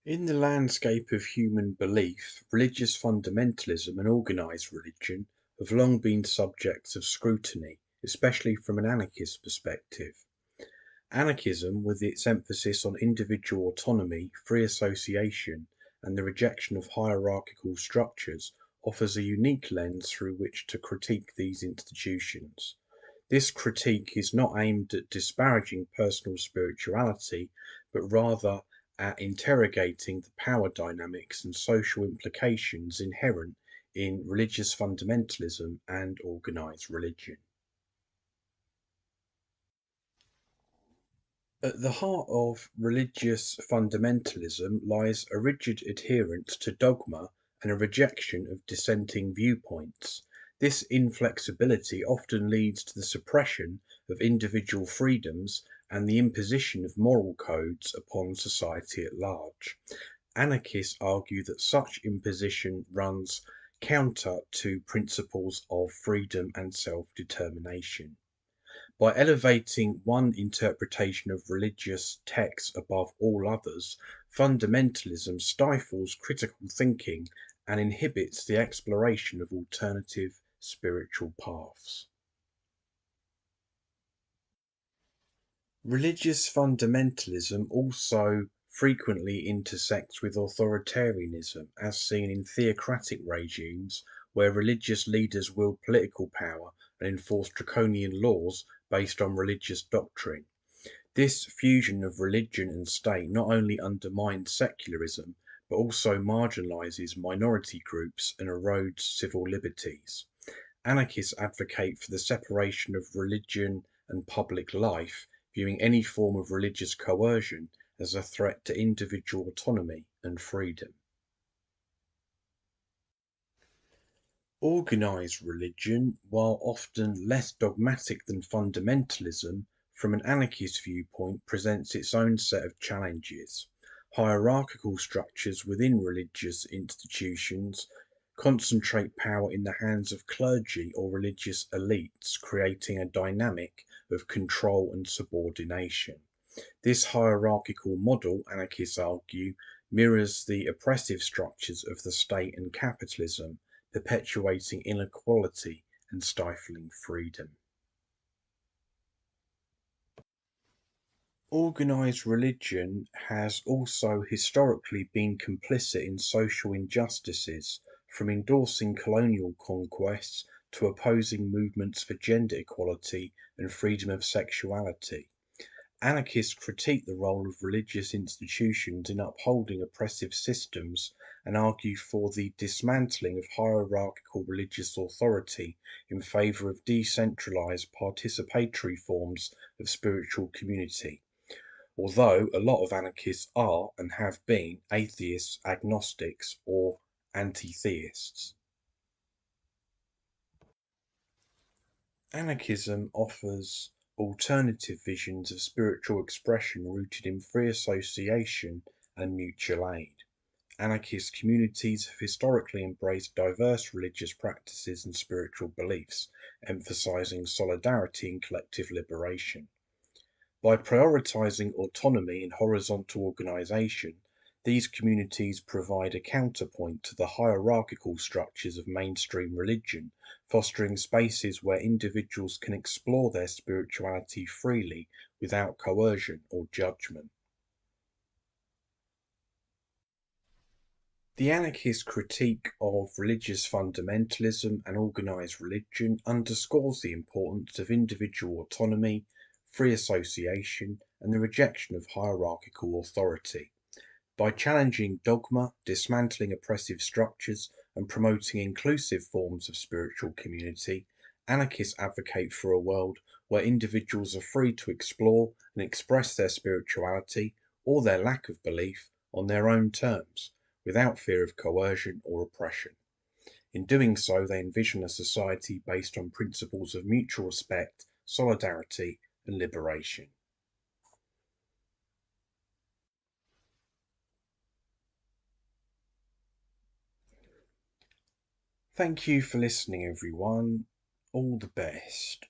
In the landscape of human belief, religious fundamentalism and organised religion have long been subjects of scrutiny, especially from an anarchist perspective. Anarchism, with its emphasis on individual autonomy, free association, and the rejection of hierarchical structures, offers a unique lens through which to critique these institutions. This critique is not aimed at disparaging personal spirituality, but rather at interrogating the power dynamics and social implications inherent in religious fundamentalism and organized religion. At the heart of religious fundamentalism lies a rigid adherence to dogma and a rejection of dissenting viewpoints. This inflexibility often leads to the suppression of individual freedoms and the imposition of moral codes upon society at large. Anarchists argue that such imposition runs counter to principles of freedom and self-determination. By elevating one interpretation of religious texts above all others, fundamentalism stifles critical thinking and inhibits the exploration of alternative spiritual paths. Religious fundamentalism also frequently intersects with authoritarianism, as seen in theocratic regimes where religious leaders wield political power and enforce draconian laws based on religious doctrine. This fusion of religion and state not only undermines secularism, but also marginalises minority groups and erodes civil liberties. Anarchists advocate for the separation of religion and public life, viewing any form of religious coercion as a threat to individual autonomy and freedom. Organised religion, while often less dogmatic than fundamentalism, from an anarchist viewpoint presents its own set of challenges. Hierarchical structures within religious institutions concentrate power in the hands of clergy or religious elites, creating a dynamic of control and subordination. This hierarchical model, anarchists argue, mirrors the oppressive structures of the state and capitalism, perpetuating inequality and stifling freedom. Organised religion has also historically been complicit in social injustices, from endorsing colonial conquests to opposing movements for gender equality and freedom of sexuality. Anarchists critique the role of religious institutions in upholding oppressive systems and argue for the dismantling of hierarchical religious authority in favour of decentralised participatory forms of spiritual community. Although a lot of anarchists are and have been atheists, agnostics, or anti-theists. Anarchism offers alternative visions of spiritual expression rooted in free association and mutual aid. Anarchist communities have historically embraced diverse religious practices and spiritual beliefs, emphasizing solidarity and collective liberation. By prioritizing autonomy and horizontal organization, these communities provide a counterpoint to the hierarchical structures of mainstream religion, fostering spaces where individuals can explore their spirituality freely without coercion or judgment. The anarchist critique of religious fundamentalism and organized religion underscores the importance of individual autonomy, free association, and the rejection of hierarchical authority. By challenging dogma, dismantling oppressive structures, and promoting inclusive forms of spiritual community, anarchists advocate for a world where individuals are free to explore and express their spirituality or their lack of belief on their own terms, without fear of coercion or oppression. In doing so, they envision a society based on principles of mutual respect, solidarity, and liberation. Thank you for listening, everyone. All the best.